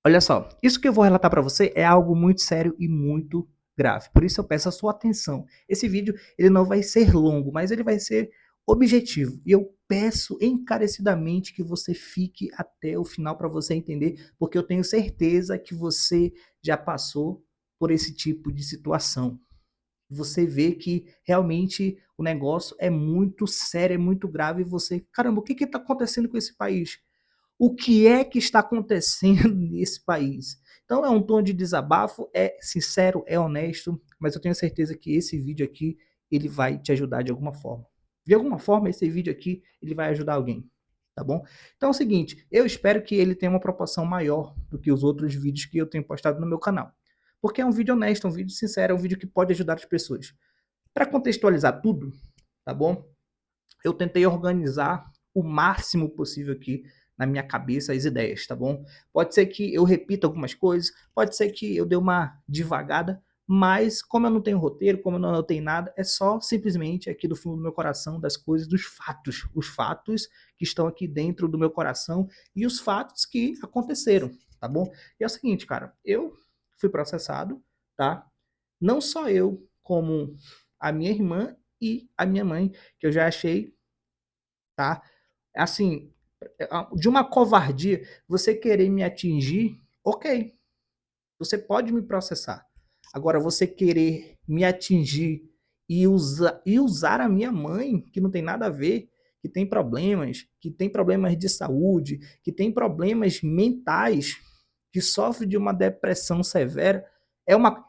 Olha só, isso que eu vou relatar para você é algo muito sério e muito grave. Por isso eu peço a sua atenção. Esse vídeo ele não vai ser longo, mas ele vai ser objetivo. E eu peço encarecidamente que você fique até o final para você entender, porque eu tenho certeza que você já passou por esse tipo de situação. Você vê que realmente o negócio é muito sério, é muito grave e você, caramba, o que está acontecendo com esse país? O que é que está acontecendo nesse país? Então é um tom de desabafo, é sincero, é honesto, mas eu tenho certeza que esse vídeo aqui, ele vai te ajudar de alguma forma. De alguma forma, esse vídeo aqui, ele vai ajudar alguém, tá bom? Então é o seguinte, eu espero que ele tenha uma proporção maior do que os outros vídeos que eu tenho postado no meu canal. Porque é um vídeo honesto, é um vídeo sincero, é um vídeo que pode ajudar as pessoas. Para contextualizar tudo, tá bom? Eu tentei organizar o máximo possível aqui na minha cabeça as ideias, tá bom? Pode ser que eu repita algumas coisas, pode ser que eu dê uma divagada, mas como eu não tenho roteiro, como eu não anotei nada, é só simplesmente aqui do fundo do meu coração das coisas, dos fatos, os fatos que estão aqui dentro do meu coração e os fatos que aconteceram, tá bom? E é o seguinte, cara, eu fui processado, tá? Não só eu, como a minha irmã e a minha mãe, que eu já achei, tá? Assim, de uma covardia, você querer me atingir, ok, você pode me processar. Agora, você querer me atingir e usar a minha mãe, que não tem nada a ver, que tem problemas de saúde, que tem problemas mentais, que sofre de uma depressão severa,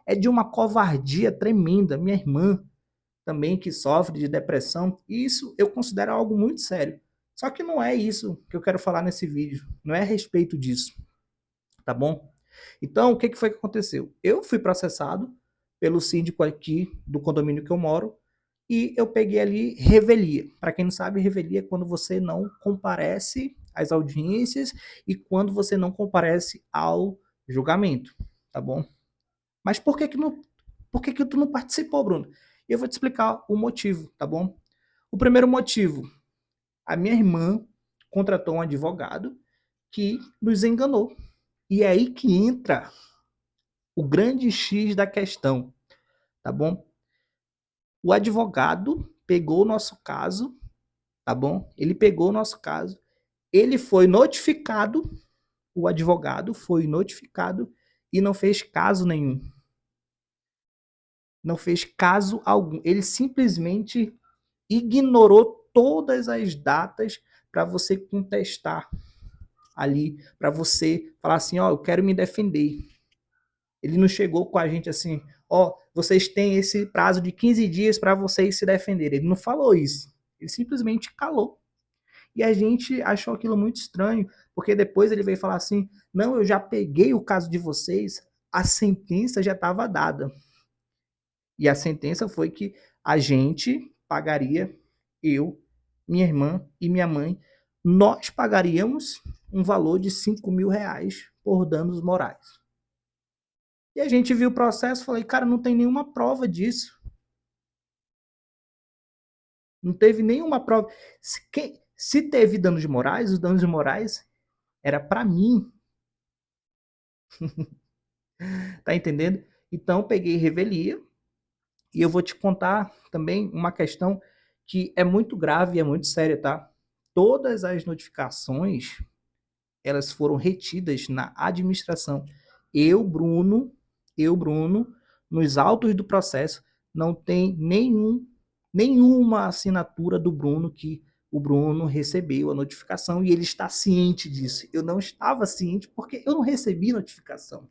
é de uma covardia tremenda. Minha irmã também que sofre de depressão, e isso eu considero algo muito sério. Só que não é isso que eu quero falar nesse vídeo, não é a respeito disso, tá bom? Então, o que foi que aconteceu? Eu fui processado pelo síndico aqui do condomínio que eu moro e eu peguei ali revelia. Para quem não sabe, revelia é quando você não comparece às audiências e quando você não comparece ao julgamento, tá bom? Mas por que que tu não participou, Bruno? E eu vou te explicar o motivo, tá bom? O primeiro motivo, a minha irmã contratou um advogado que nos enganou. E é aí que entra o grande X da questão, tá bom? O advogado pegou o nosso caso, tá bom? Ele pegou o nosso caso, ele foi notificado, o advogado foi notificado e não fez caso nenhum. Não fez caso algum. Ele simplesmente ignorou todas as datas para você contestar ali, para você falar assim, ó, eu quero me defender. Ele não chegou com a gente assim, ó, vocês têm esse prazo de 15 dias para vocês se defenderem. Ele não falou isso. Ele simplesmente calou. E a gente achou aquilo muito estranho, porque depois ele veio falar assim: não, eu já peguei o caso de vocês, a sentença já estava dada. E a sentença foi que a gente pagaria, eu, minha irmã e minha mãe, nós pagaríamos um valor de R$ 5.000 por danos morais. E a gente viu o processo e falei, cara, não tem nenhuma prova disso. Não teve nenhuma prova. Se teve danos morais, os danos morais era para mim, tá entendendo? Então peguei revelia e eu vou te contar também uma questão que é muito grave e é muito séria, tá? Todas as notificações, elas foram retidas na administração. Eu, Bruno, eu, Bruno, nos autos do processo, não tem nenhuma assinatura do Bruno que o Bruno recebeu a notificação e ele está ciente disso. Eu não estava ciente porque eu não recebi notificação.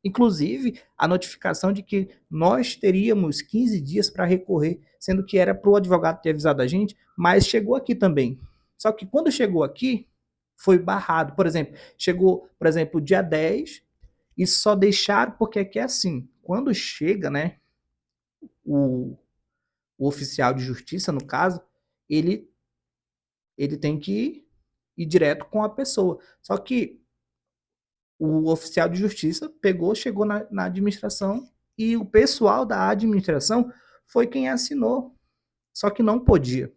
Inclusive, a notificação de que nós teríamos 15 dias para recorrer, sendo que era para o advogado ter avisado a gente, mas chegou aqui também. Só que quando chegou aqui, foi barrado. Por exemplo, chegou, por exemplo, dia 10 e só deixaram, porque aqui é assim, quando chega, né, o, o oficial de justiça, no caso, ele, ele tem que ir direto com a pessoa. Só que o oficial de justiça pegou, chegou na administração e o pessoal da administração foi quem assinou, só que não podia.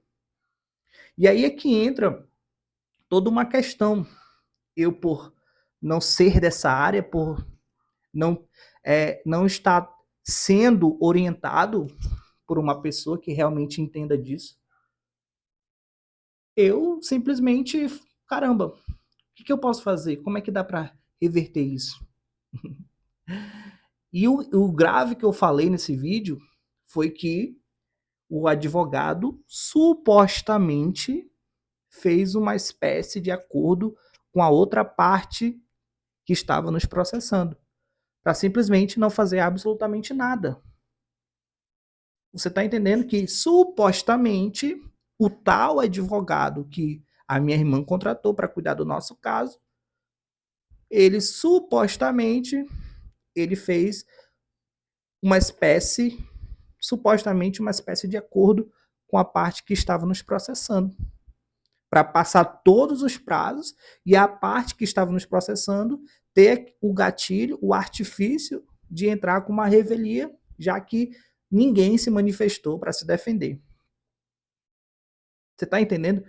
E aí é que entra toda uma questão. Eu, por não ser dessa área, por não, não estar sendo orientado por uma pessoa que realmente entenda disso, eu simplesmente, caramba, o que eu posso fazer? Como é que dá para reverter isso? E o grave que eu falei nesse vídeo foi que o advogado supostamente fez uma espécie de acordo com a outra parte que estava nos processando, para simplesmente não fazer absolutamente nada. Você está entendendo que supostamente o tal advogado que a minha irmã contratou para cuidar do nosso caso, ele supostamente ele fez uma espécie, supostamente uma espécie de acordo com a parte que estava nos processando, para passar todos os prazos e a parte que estava nos processando ter o gatilho, o artifício de entrar com uma revelia, já que ninguém se manifestou para se defender. Você está entendendo?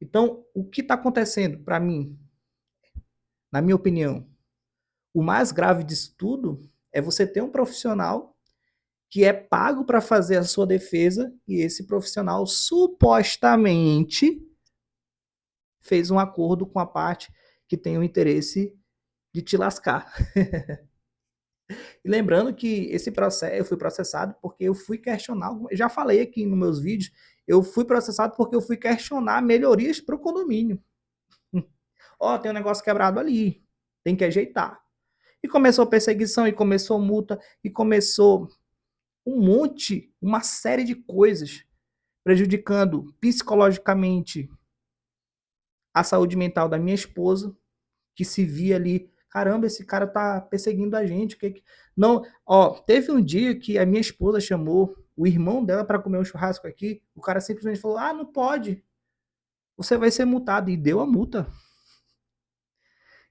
Então, o que está acontecendo para mim, na minha opinião, o mais grave disso tudo é você ter um profissional que é pago para fazer a sua defesa e esse profissional supostamente fez um acordo com a parte que tem o interesse de te lascar. E lembrando que esse processo, eu fui processado porque eu fui questionar, eu já falei aqui nos meus vídeos, eu fui processado porque eu fui questionar melhorias para o condomínio. Ó, tem um negócio quebrado ali, tem que ajeitar. E começou perseguição, e começou multa, e começou um monte, uma série de coisas prejudicando psicologicamente a saúde mental da minha esposa, que se via ali, caramba, esse cara tá perseguindo a gente. Não, ó, teve um dia que a minha esposa chamou o irmão dela para comer um churrasco aqui, o cara simplesmente falou: "Ah, não pode. Você vai ser multado", e deu a multa.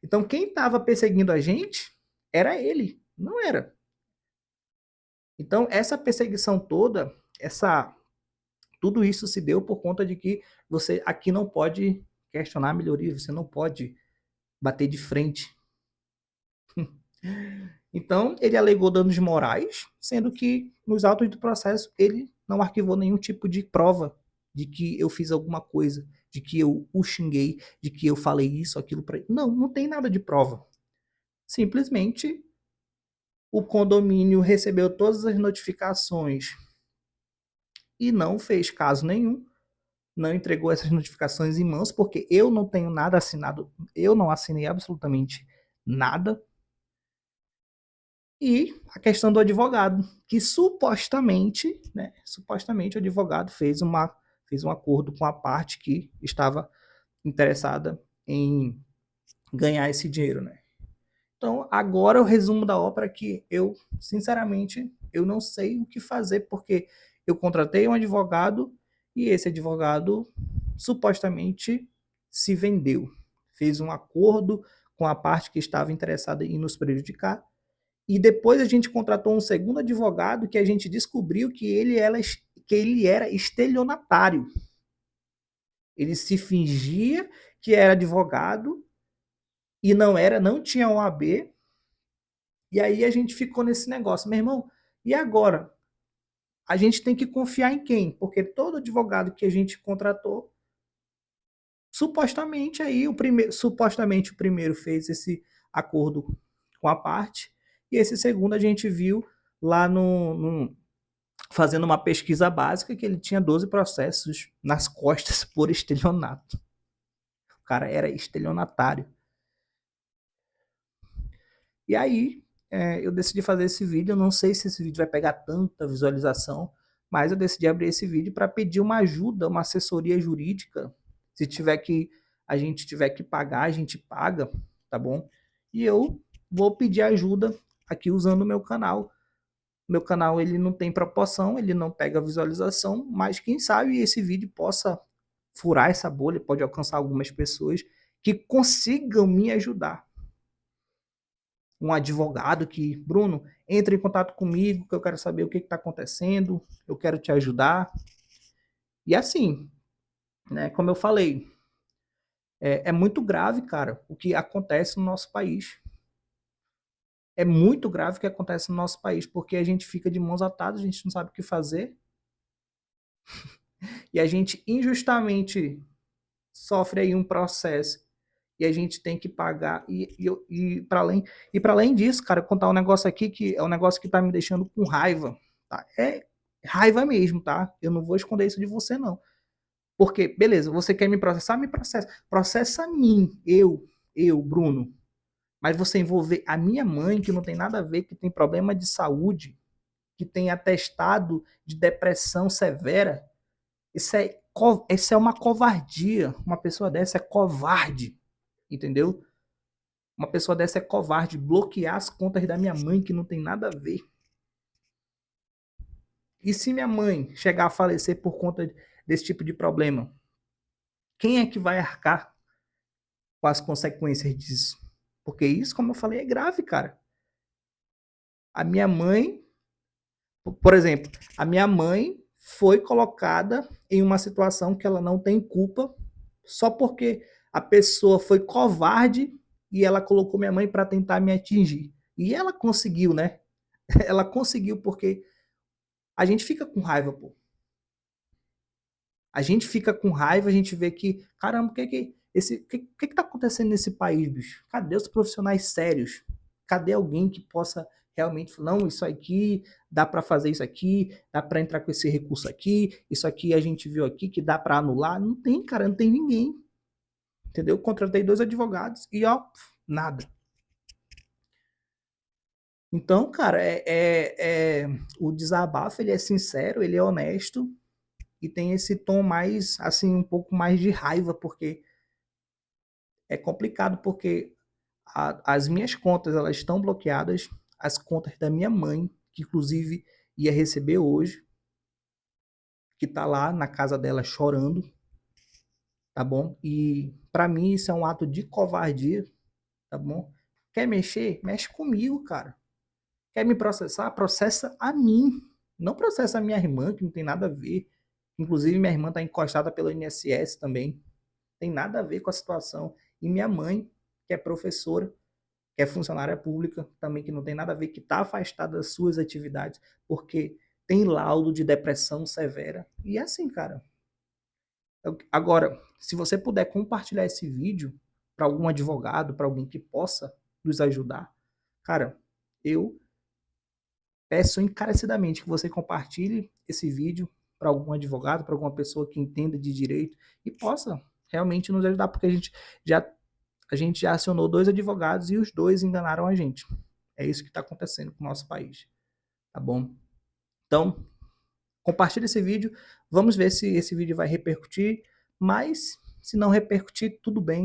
Então quem estava perseguindo a gente era ele, não era. Então essa perseguição toda, essa tudo isso se deu por conta de que você aqui não pode questionar a melhoria, você não pode bater de frente. Então, ele alegou danos morais, sendo que nos autos do processo ele não arquivou nenhum tipo de prova de que eu fiz alguma coisa, de que eu o xinguei, de que eu falei isso, aquilo para ele. Não, não tem nada de prova. Simplesmente o condomínio recebeu todas as notificações e não fez caso nenhum, não entregou essas notificações em mãos, porque eu não tenho nada assinado, eu não assinei absolutamente nada. E a questão do advogado, que supostamente, né, supostamente o advogado fez um acordo com a parte que estava interessada em ganhar esse dinheiro, né? Então, agora o resumo da ópera é que eu, sinceramente, eu não sei o que fazer, porque eu contratei um advogado e esse advogado supostamente se vendeu, fez um acordo com a parte que estava interessada em nos prejudicar, e depois a gente contratou um segundo advogado que a gente descobriu que ele era estelionatário. Ele se fingia que era advogado e não era, não tinha OAB. E aí a gente ficou nesse negócio, meu irmão, e agora? A gente tem que confiar em quem? Porque todo advogado que a gente contratou, supostamente o primeiro fez esse acordo com a parte, e esse segundo a gente viu lá fazendo uma pesquisa básica que ele tinha 12 processos nas costas por estelionato. O cara era estelionatário. E aí, eu decidi fazer esse vídeo. Eu não sei se esse vídeo vai pegar tanta visualização, mas eu decidi abrir esse vídeo para pedir uma ajuda, uma assessoria jurídica. Se tiver que a gente tiver que pagar, a gente paga, tá bom? E eu vou pedir ajuda aqui usando o meu canal. Meu canal ele não tem proporção, ele não pega visualização, mas quem sabe esse vídeo possa furar essa bolha, pode alcançar algumas pessoas que consigam me ajudar. Um advogado que, Bruno, entre em contato comigo, que eu quero saber o que está acontecendo, eu quero te ajudar. E assim, né, como eu falei, É muito grave, cara, o que acontece no nosso país. É muito grave o que acontece no nosso país, porque a gente fica de mãos atadas, a gente não sabe o que fazer, e a gente injustamente sofre aí um processo e a gente tem que pagar. E para além disso, cara, eu vou contar um negócio aqui que é um negócio que tá me deixando com raiva. Tá? É raiva mesmo, tá? Eu não vou esconder isso de você, não. Porque, beleza, você quer me processar? Me processa. Processa a mim, Bruno. Mas você envolver a minha mãe, que não tem nada a ver, que tem problema de saúde, que tem atestado de depressão severa, isso é uma covardia. Uma pessoa dessa é covarde, entendeu? Uma pessoa dessa é covarde. Bloquear as contas da minha mãe, que não tem nada a ver. E se minha mãe chegar a falecer por conta desse tipo de problema, quem é que vai arcar com as consequências disso? Porque isso, como eu falei, é grave, cara. A minha mãe, por exemplo, a minha mãe foi colocada em uma situação que ela não tem culpa, só porque a pessoa foi covarde e ela colocou minha mãe para tentar me atingir. E ela conseguiu, né? Ela conseguiu porque a gente fica com raiva, pô. A gente fica com raiva, a gente vê que, caramba, o que tá acontecendo nesse país, bicho? Cadê os profissionais sérios? Cadê alguém que possa realmente falar, não, isso aqui, dá para fazer isso aqui, dá para entrar com esse recurso aqui, isso aqui a gente viu aqui que dá para anular? Não tem, cara, não tem ninguém. Entendeu? Contratei 2 advogados e ó, nada. Então, cara, o desabafo ele é sincero, ele é honesto e tem esse tom mais, assim, um pouco mais de raiva, porque é complicado, porque as minhas contas elas estão bloqueadas, as contas da minha mãe, que inclusive ia receber hoje, que tá lá na casa dela chorando, tá bom? E para mim isso é um ato de covardia, tá bom? Quer mexer? Mexe comigo, cara. Quer me processar? Processa a mim. Não processa a minha irmã, que não tem nada a ver. Inclusive, minha irmã está encostada pelo INSS também. Tem nada a ver com a situação. E minha mãe, que é professora, que é funcionária pública, também que não tem nada a ver, que está afastada das suas atividades, porque tem laudo de depressão severa. E é assim, cara. Agora, se você puder compartilhar esse vídeo para algum advogado, para alguém que possa nos ajudar, cara, eu peço encarecidamente que você compartilhe esse vídeo para algum advogado, para alguma pessoa que entenda de direito e possa realmente nos ajudar, porque já, a gente já acionou 2 advogados e os 2 enganaram a gente. É isso que está acontecendo com o nosso país, tá bom? Então, compartilhe esse vídeo, vamos ver se esse vídeo vai repercutir, mas se não repercutir, tudo bem.